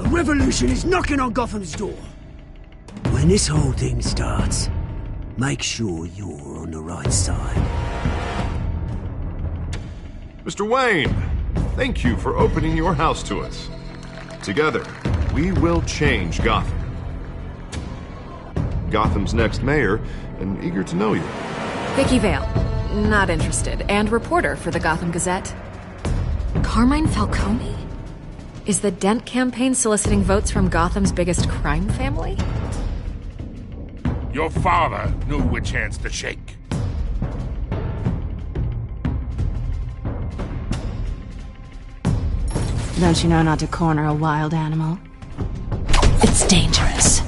A revolution is knocking on Gotham's door. When this whole thing starts, make sure you're on the right side. Mr. Wayne, thank you for opening your house to us. Together, we will change Gotham. Gotham's next mayor, and eager to know you. Vicky Vale, not interested, and reporter for the Gotham Gazette. Carmine Falcone? Is the Dent campaign soliciting votes from Gotham's biggest crime family? Your father knew which hands to shake. Don't you know not to corner a wild animal? It's dangerous.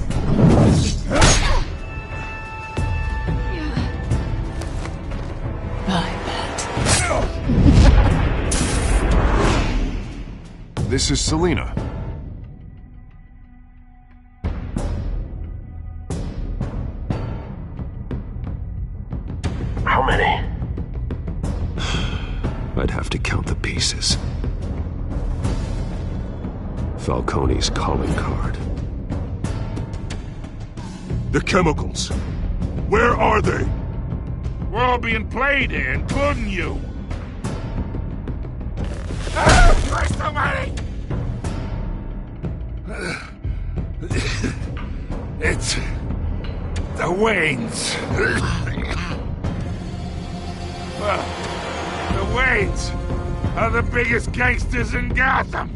This is Selina. How many? I'd have to count the pieces. Falcone's calling card. The chemicals. Where are they? We're all being played here, including you. Christ almighty! It's the Waynes. The Waynes are the biggest gangsters in Gotham.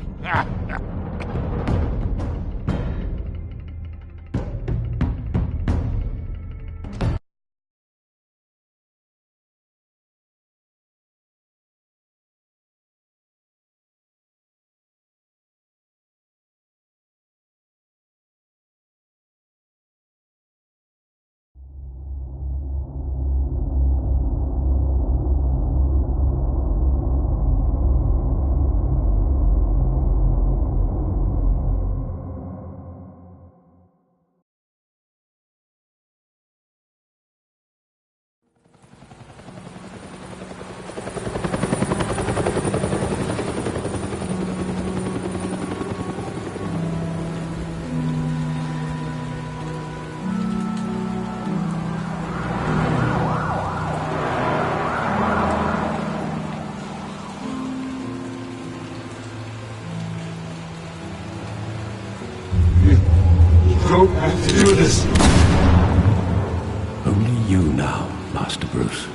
Don't have to do this. Only you now, Master Bruce.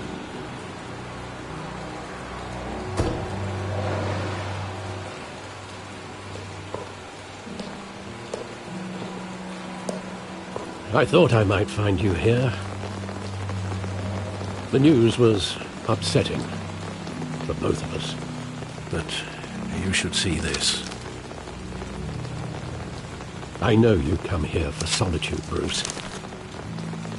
I thought I might find you here. The news was upsetting for both of us. But you should see this. I know you come here for solitude, Bruce.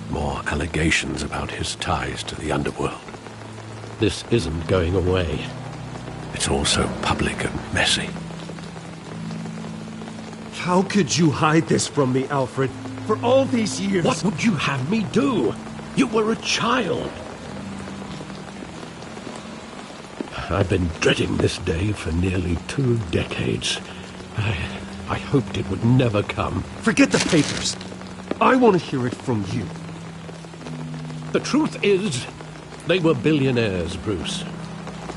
More allegations about his ties to the underworld. This isn't going away. It's all so public and messy. How could you hide this from me, Alfred? For all these years... What would you have me do? You were a child. I've been dreading this day for nearly 2 decades. I hoped it would never come. Forget the papers. I want to hear it from you. The truth is, they were billionaires, Bruce.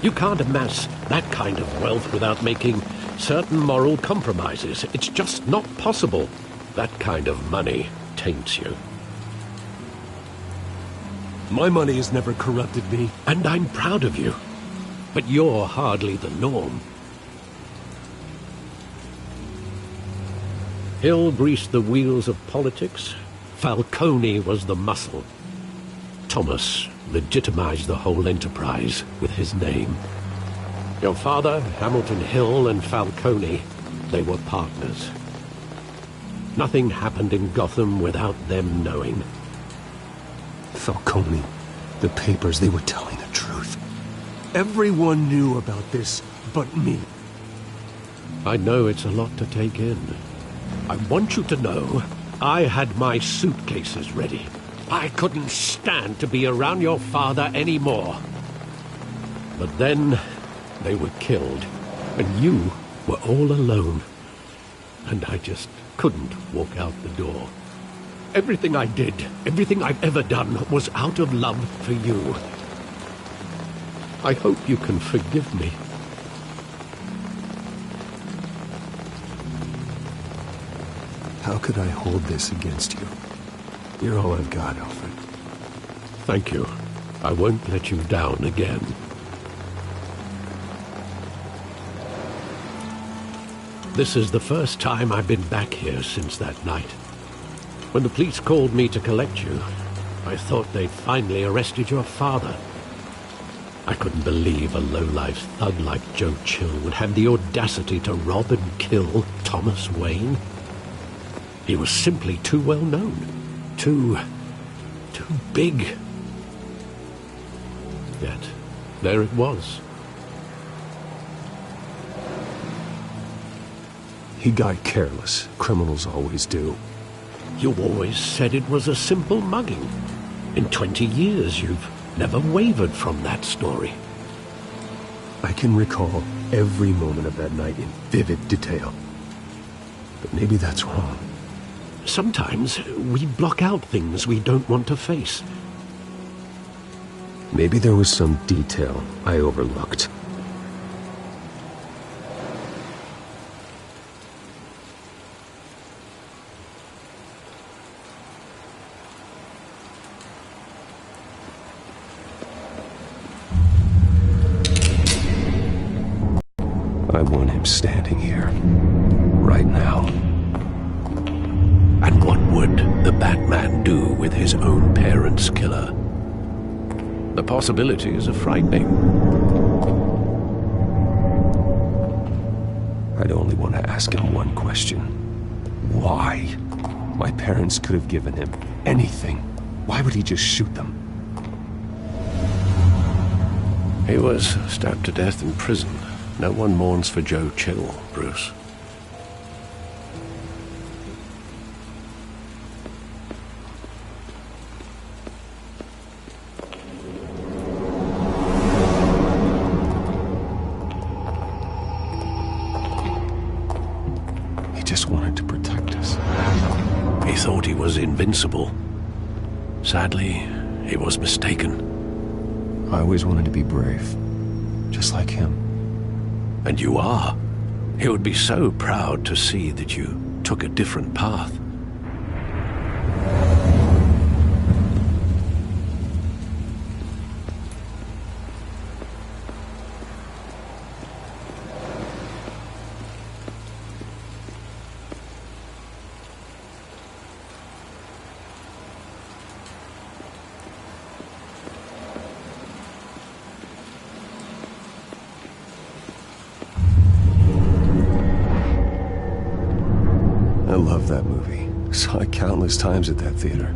You can't amass that kind of wealth without making certain moral compromises. It's just not possible. That kind of money taints you. My money has never corrupted me. And I'm proud of you. But you're hardly the norm. Hill greased the wheels of politics. Falcone was the muscle. Thomas legitimized the whole enterprise with his name. Your father, Hamilton Hill, and Falcone, they were partners. Nothing happened in Gotham without them knowing. Falcone, the papers, they were telling the truth. Everyone knew about this but me. I know it's a lot to take in. I want you to know, I had my suitcases ready. I couldn't stand to be around your father anymore. But then, they were killed, and you were all alone. and I just couldn't walk out the door. Everything I did, everything I've ever done, was out of love for you. I hope you can forgive me. How could I hold this against you? You're all I've got, Alfred. Thank you. I won't let you down again. This is the first time I've been back here since that night. When the police called me to collect you, I thought they'd finally arrested your father. I couldn't believe a low-life thug like Joe Chill would have the audacity to rob and kill Thomas Wayne. He was simply too well known. Too big. Yet, there it was. He got careless. Criminals always do. You always said it was a simple mugging. In 20 years, you've never wavered from that story. I can recall every moment of that night in vivid detail. But maybe that's wrong. Sometimes we block out things we don't want to face. Maybe there was some detail I overlooked. I want him standing here, right now. And what would the Batman do with his own parents' killer? The possibilities are frightening. I'd only want to ask him one question. Why? My parents could have given him anything. Why would he just shoot them? He was stabbed to death in prison. No one mourns for Joe Chill, Bruce. He just wanted to protect us. He thought he was invincible. Sadly, he was mistaken. I always wanted to be brave, just like him. And you are. He would be so proud to see that you took a different path. I love that movie. Saw it countless times at that theater.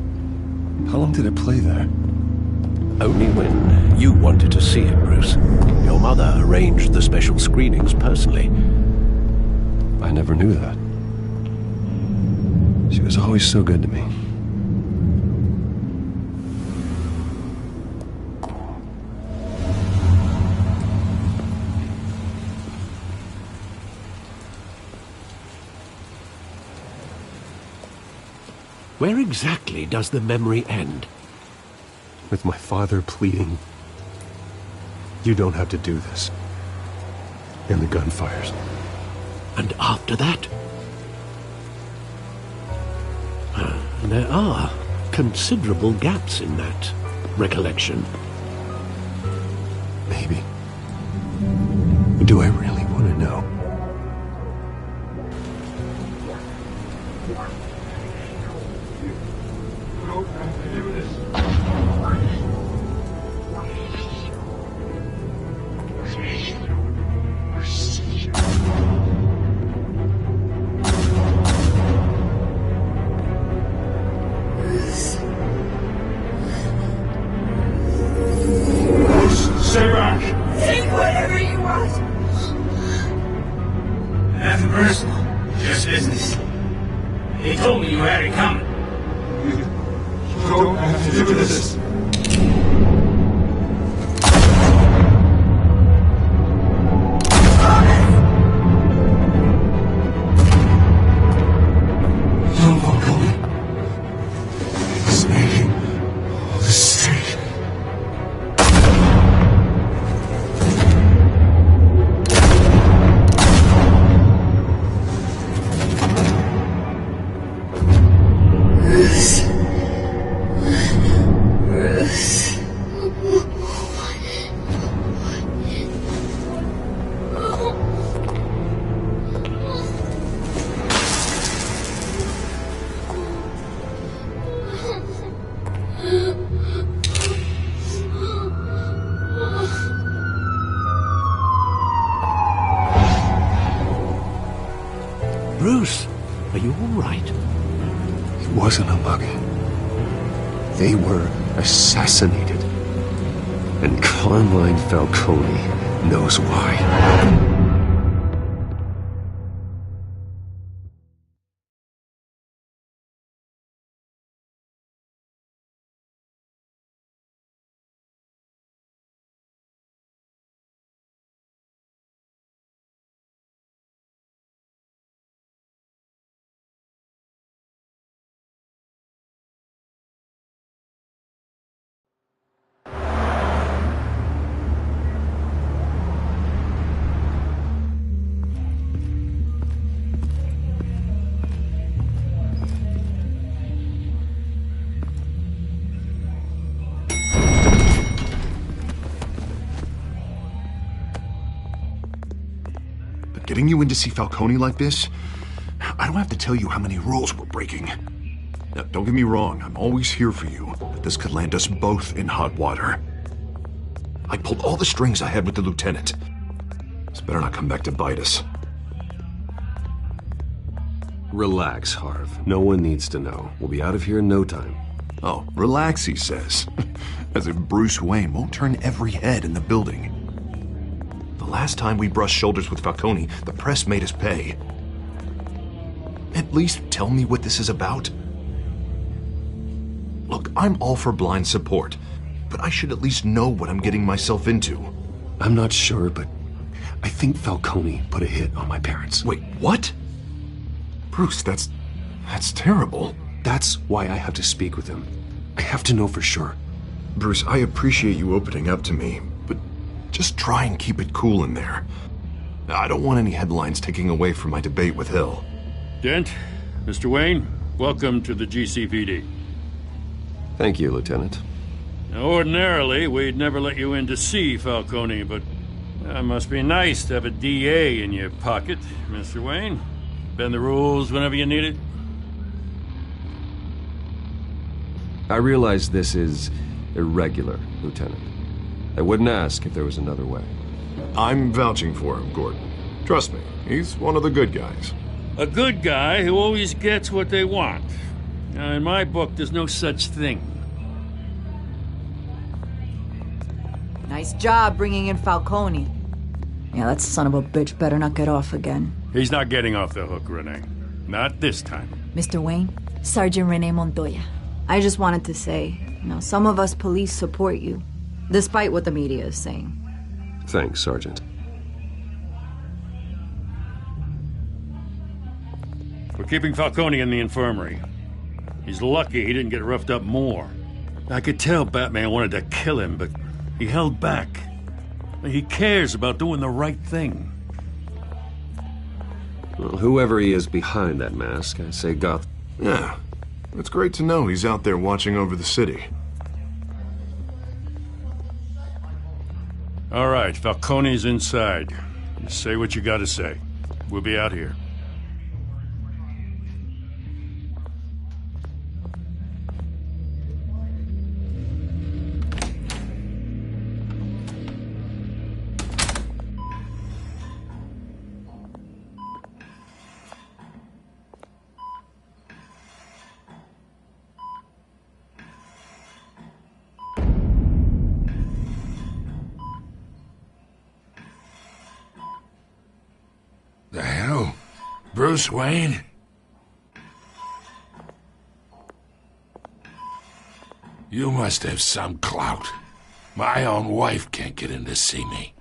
How long did it play there? Only when you wanted to see it, Bruce. Your mother arranged the special screenings personally. I never knew that. She was always so good to me. Where exactly does the memory end? With my father pleading, "You don't have to do this." And the gunfires. And after that? There are considerable gaps in that recollection. Maybe. Do I really want to know? Stay back! Take whatever you want. Nothing personal, just business. He told me you had it coming. You don't have to do this. Bruce, are you all right? It wasn't a mug. They were assassinated. And Carmine Falcone knows why. Getting you in to see Falcone like this? I don't have to tell you how many rules we're breaking. Now, don't get me wrong, I'm always here for you, but this could land us both in hot water. I pulled all the strings I had with the lieutenant. This better not come back to bite us. Relax, Harv. No one needs to know. We'll be out of here in no time. Oh, relax, he says. As if Bruce Wayne won't turn every head in the building. The last time we brushed shoulders with Falcone, the press made us pay. At least tell me what this is about. Look, I'm all for blind support, but I should at least know what I'm getting myself into. I'm not sure, but I think Falcone put a hit on my parents. Wait, what? Bruce, that's terrible. That's why I have to speak with him. I have to know for sure. Bruce, I appreciate you opening up to me, but just try and keep it cool in there. I don't want any headlines taking away from my debate with Hill. Dent, Mr. Wayne, welcome to the GCPD. Thank you, Lieutenant. Now, ordinarily, we'd never let you in to see Falcone, but it must be nice to have a DA in your pocket, Mr. Wayne. Bend the rules whenever you need it. I realize this is irregular, Lieutenant. I wouldn't ask if there was another way. I'm vouching for him, Gordon. Trust me, he's one of the good guys. A good guy who always gets what they want. Now, in my book, there's no such thing. Nice job bringing in Falcone. Yeah, that son of a bitch better not get off again. He's not getting off the hook, Renee. Not this time. Mr. Wayne, Sergeant Renee Montoya. I just wanted to say, some of us police support you, despite what the media is saying. Thanks, Sergeant. We're keeping Falcone in the infirmary. He's lucky he didn't get roughed up more. I could tell Batman wanted to kill him, but he held back. He cares about doing the right thing. Well, whoever he is behind that mask, I say Gotham. Yeah, it's great to know he's out there watching over the city. All right, Falcone's inside. You say what you gotta say. We'll be out here. The hell? Bruce Wayne? You must have some clout. My own wife can't get in to see me.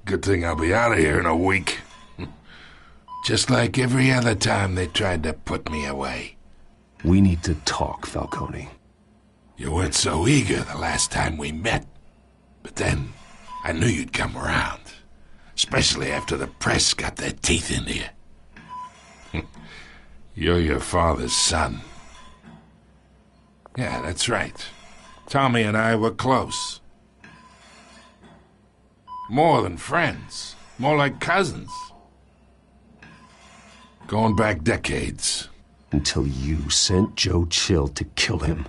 Good thing I'll be out of here in a week. Just like every other time they tried to put me away. We need to talk, Falcone. You weren't so eager the last time we met. But then, I knew you'd come around. Especially after the press got their teeth into you. You're your father's son. Yeah, that's right. Tommy and I were close. More than friends. More like cousins. Going back decades. Until you sent Joe Chill to kill him.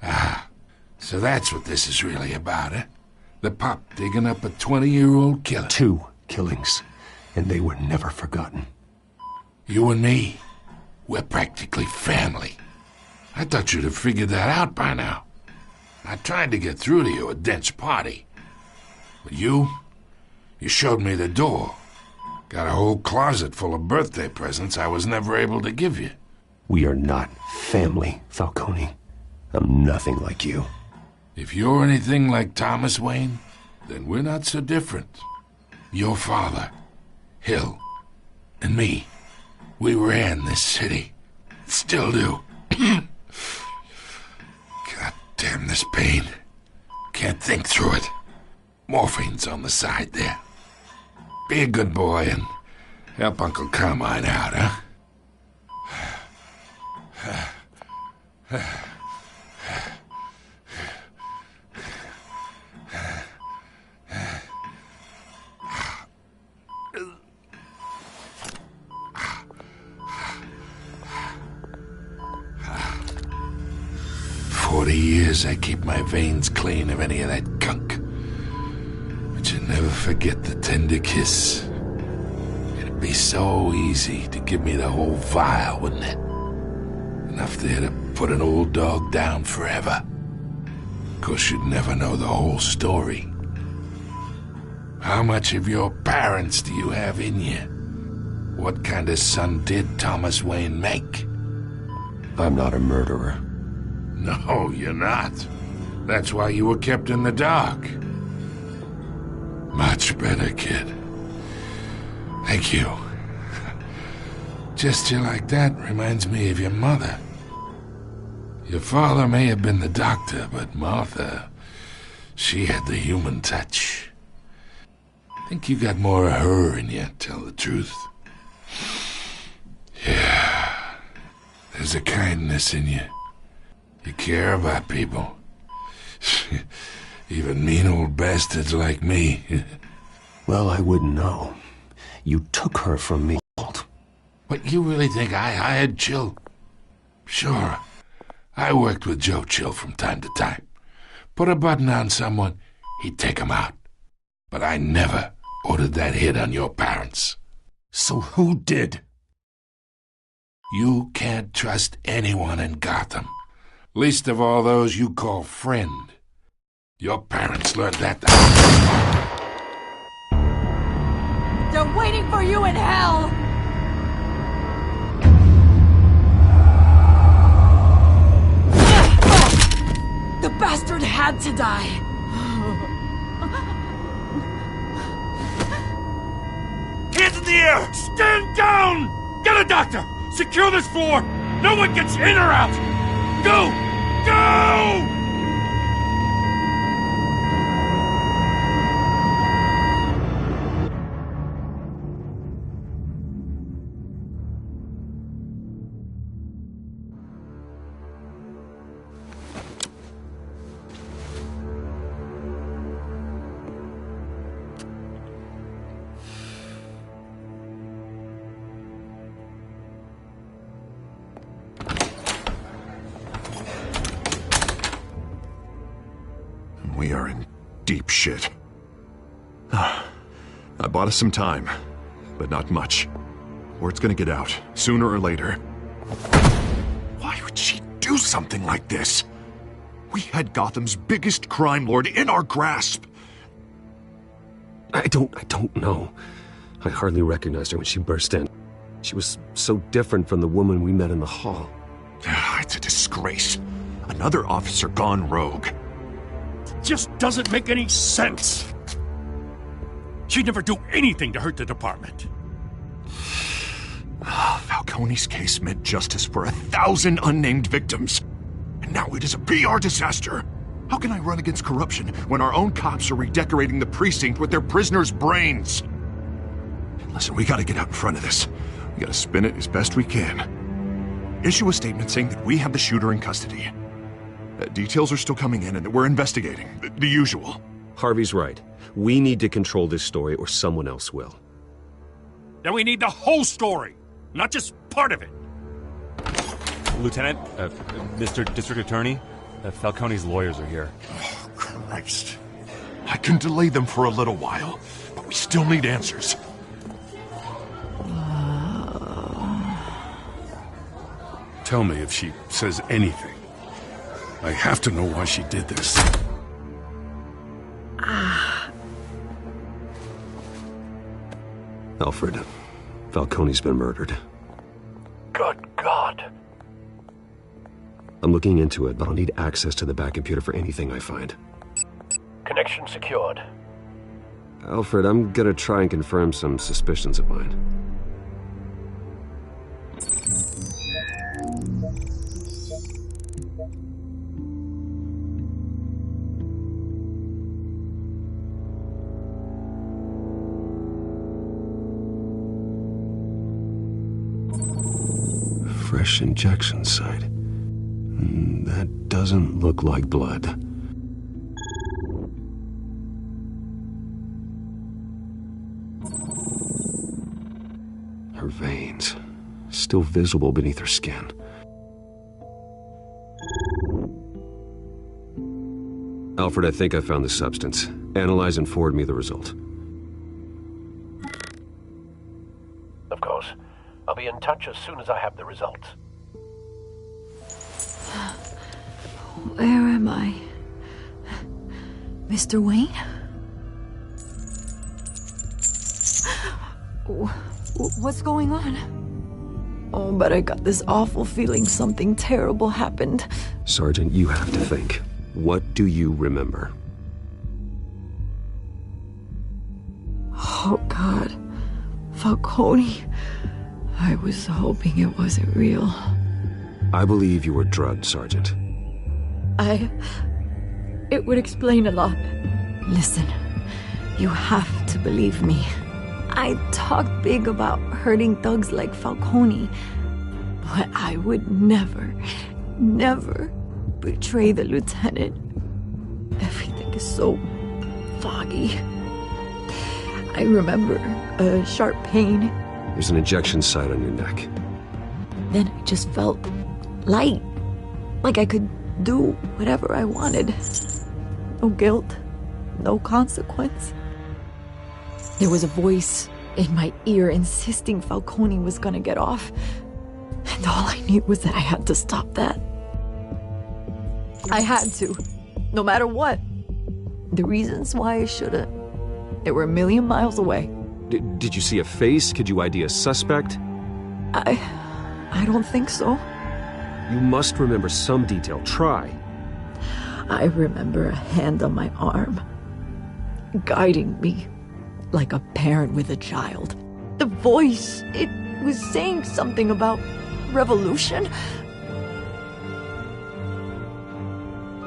Ah, so that's what this is really about, eh? The pup digging up a 20-year-old killer. 2 killings. and they were never forgotten. You and me, we're practically family. I thought you'd have figured that out by now. I tried to get through to you at Dent's party. But you showed me the door. Got a whole closet full of birthday presents I was never able to give you. We are not family, Falcone. I'm nothing like you. If you're anything like Thomas Wayne, then we're not so different. Your father, Hill, and me, we ran this city. Still do. God damn this pain. Can't think through it. Morphine's on the side there. Be a good boy and help Uncle Carmine out, huh? 40 years I keep my veins clean of any of that gunk. But you never forget the tender kiss. It'd be so easy to give me the whole vial, wouldn't it? Enough there to put an old dog down forever. Of course, you'd never know the whole story. How much of your parents do you have in you? What kind of son did Thomas Wayne make? I'm not a murderer. No, you're not. That's why you were kept in the dark. Much better, kid. Thank you. Gesture like that reminds me of your mother. Your father may have been the doctor, but Martha, she had the human touch. I think you got more of her in you, to tell the truth. Yeah. There's a kindness in you. You care about people. Even mean old bastards like me. Well, I wouldn't know. You took her from me. What, you really think I hired Chill? Sure. I worked with Joe Chill from time to time. Put a button on someone, he'd take him out. But I never ordered that hit on your parents. So who did? You can't trust anyone in Gotham. Least of all those you call friend. Your parents learned that. They're waiting for you in hell! The bastard had to die! Hands in the air! Stand down! Get a doctor! Secure this floor! No one gets in or out! Go! Go! We are in deep shit. I bought us some time, but not much. Word's gonna get out, sooner or later. Why would she do something like this? We had Gotham's biggest crime lord in our grasp. I don't know. I hardly recognized her when she burst in. She was so different from the woman we met in the hall. It's a disgrace. Another officer gone rogue. Just doesn't make any sense. She'd never do anything to hurt the department. Falcone's case meant justice for 1,000 unnamed victims. And now it is a PR disaster. How can I run against corruption when our own cops are redecorating the precinct with their prisoners' brains? Listen, we gotta get out in front of this. We gotta spin it as best we can. Issue a statement saying that we have the shooter in custody. Details are still coming in and that we're investigating. The usual. Harvey's right. We need to control this story or someone else will. Then we need the whole story, not just part of it. Lieutenant, Mr. District Attorney, Falcone's lawyers are here. Oh, Christ. I can delay them for a little while, but we still need answers. Tell me if she says anything. I have to know why she did this. Alfred, Falcone's been murdered. Good God. I'm looking into it, but I'll need access to the back computer for anything I find. Connection secured. Alfred, I'm gonna try and confirm some suspicions of mine. Fresh injection site. That doesn't look like blood. Her veins, still visible beneath her skin. Alfred, I think I found the substance. Analyze and forward me the result. Of course. I'll be in touch as soon as I have the results. Where am I? Mr. Wayne? What's going on? Oh, but I got this awful feeling something terrible happened. Sergeant, you have to think. What do you remember? Oh, God. Falcone. I was hoping it wasn't real. I believe you were drugged, Sergeant. It would explain a lot. Listen, you have to believe me. I talk big about hurting thugs like Falcone, but I would never, never betray the lieutenant. Everything is so foggy. I remember a sharp pain. There's an injection site on your neck. Then I just felt light, like I could do whatever I wanted. No guilt, no consequence. There was a voice in my ear insisting Falcone was gonna get off. And all I knew was that I had to stop that. I had to, no matter what. The reasons why I shouldn't, they were a million miles away. Did you see a face? Could you ID a suspect? I don't think so. You must remember some detail. Try. I remember a hand on my arm, guiding me like a parent with a child. The voice, it was saying something about revolution.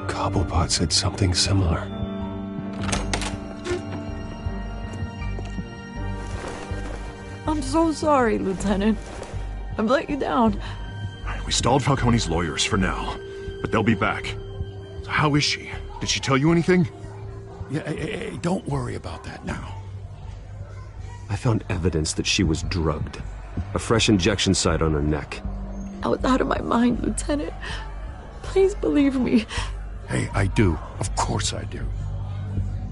Cobblepot said something similar. I'm so sorry, Lieutenant. I've let you down. We stalled Falcone's lawyers for now, but they'll be back. So how is she? Did she tell you anything? Yeah, hey, don't worry about that now. I found evidence that she was drugged. A fresh injection site on her neck. I was out of my mind, Lieutenant. Please believe me. Hey, I do. Of course I do.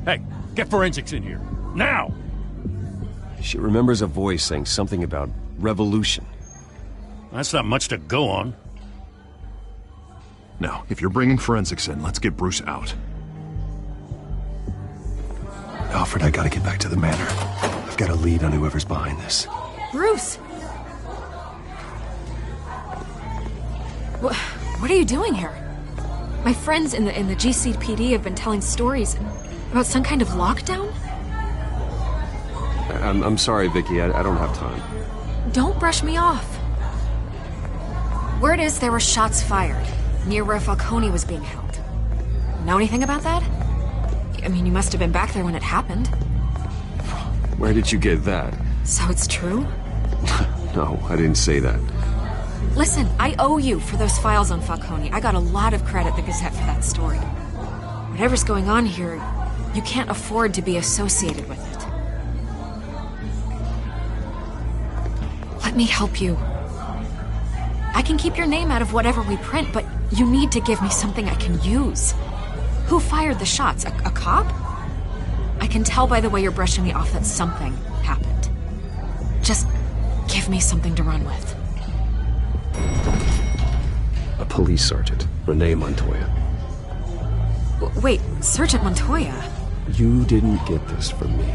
Hey, get forensics in here. Now! She remembers a voice saying something about revolution. That's not much to go on. Now, if you're bringing forensics in, let's get Bruce out. Alfred, I gotta get back to the manor. I've got a lead on whoever's behind this. Bruce! What are you doing here? My friends in the GCPD have been telling stories about some kind of lockdown? I'm sorry, Vicky. I don't have time. Don't brush me off. Word is there were shots fired near where Falcone was being held. Know anything about that? I mean, you must have been back there when it happened. Where did you get that? So it's true? No, I didn't say that. Listen, I owe you for those files on Falcone. I got a lot of credit at the Gazette for that story. Whatever's going on here, you can't afford to be associated with it. Let me help you. I can keep your name out of whatever we print, but you need to give me something I can use. Who fired the shots? A cop? I can tell by the way you're brushing me off that something happened. Just give me something to run with. A police sergeant, Renee Montoya. Wait, Sergeant Montoya? You didn't get this from me.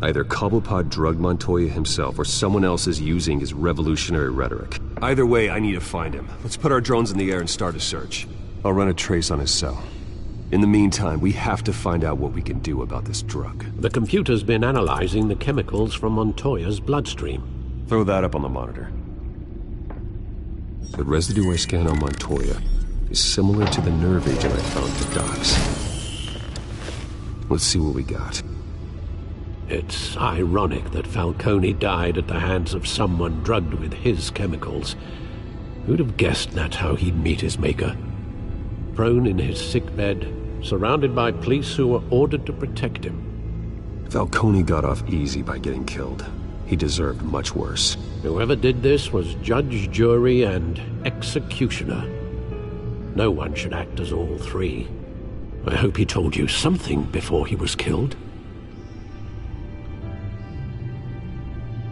Either Cobblepot drugged Montoya himself, or someone else is using his revolutionary rhetoric. Either way, I need to find him. Let's put our drones in the air and start a search. I'll run a trace on his cell. In the meantime, we have to find out what we can do about this drug. The computer's been analyzing the chemicals from Montoya's bloodstream. Throw that up on the monitor. The residue I scanned on Montoya is similar to the nerve agent I found at the docks. Let's see what we got. It's ironic that Falcone died at the hands of someone drugged with his chemicals. Who'd have guessed that's how he'd meet his maker? Prone in his sickbed, surrounded by police who were ordered to protect him. Falcone got off easy by getting killed. He deserved much worse. Whoever did this was judge, jury, and executioner. No one should act as all three. I hope he told you something before he was killed.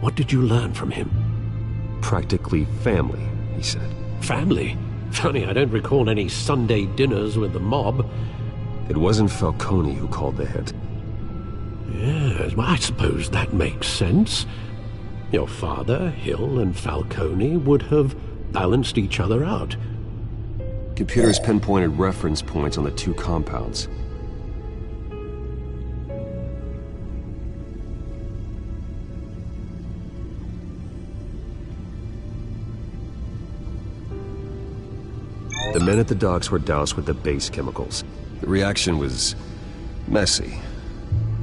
What did you learn from him? Practically family, he said. Family? Funny, I don't recall any Sunday dinners with the mob. It wasn't Falcone who called the hit. Yes, well, I suppose that makes sense. Your father, Hill, and Falcone would have balanced each other out. Computer's pinpointed reference points on the two compounds. The men at the docks were doused with the base chemicals. The reaction was messy.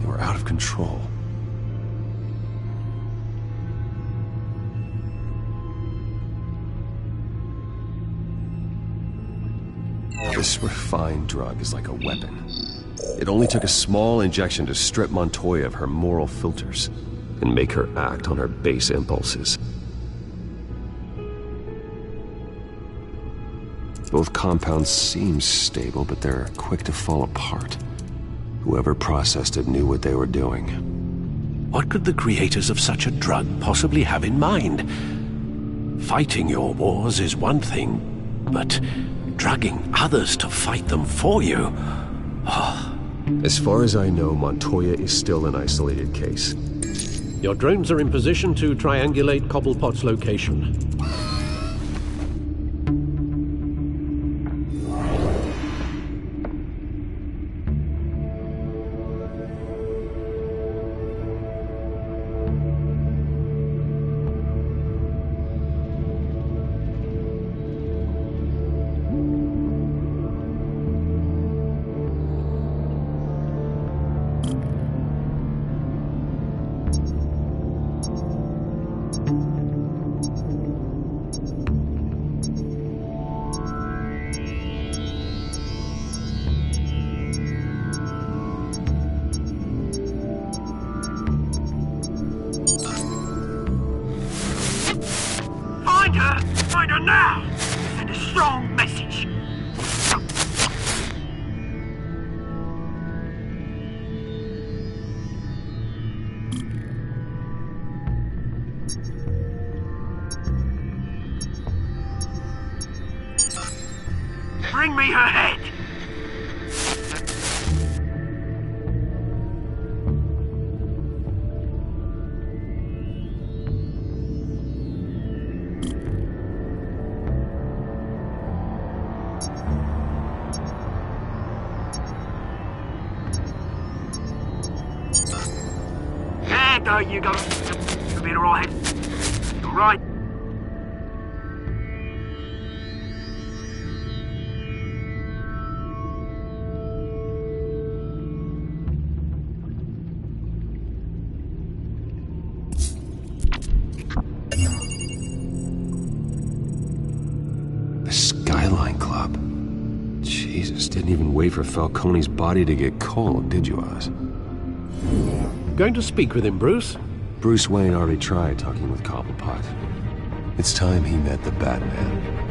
They were out of control. This refined drug is like a weapon. It only took a small injection to strip Montoya of her moral filters and make her act on her base impulses. Both compounds seem stable, but they're quick to fall apart. Whoever processed it knew what they were doing. What could the creators of such a drug possibly have in mind? Fighting your wars is one thing, but drugging others to fight them for you? Oh. As far as I know, Montoya is still an isolated case. Your drones are in position to triangulate Cobblepot's location. Find her now! Send a strong message! Bring me her head! There you go. You'll be alright. Alright. Jesus, didn't even wait for Falcone's body to get cold, did you, Oz? Going to speak with him, Bruce? Bruce Wayne already tried talking with Cobblepot. It's time he met the Batman.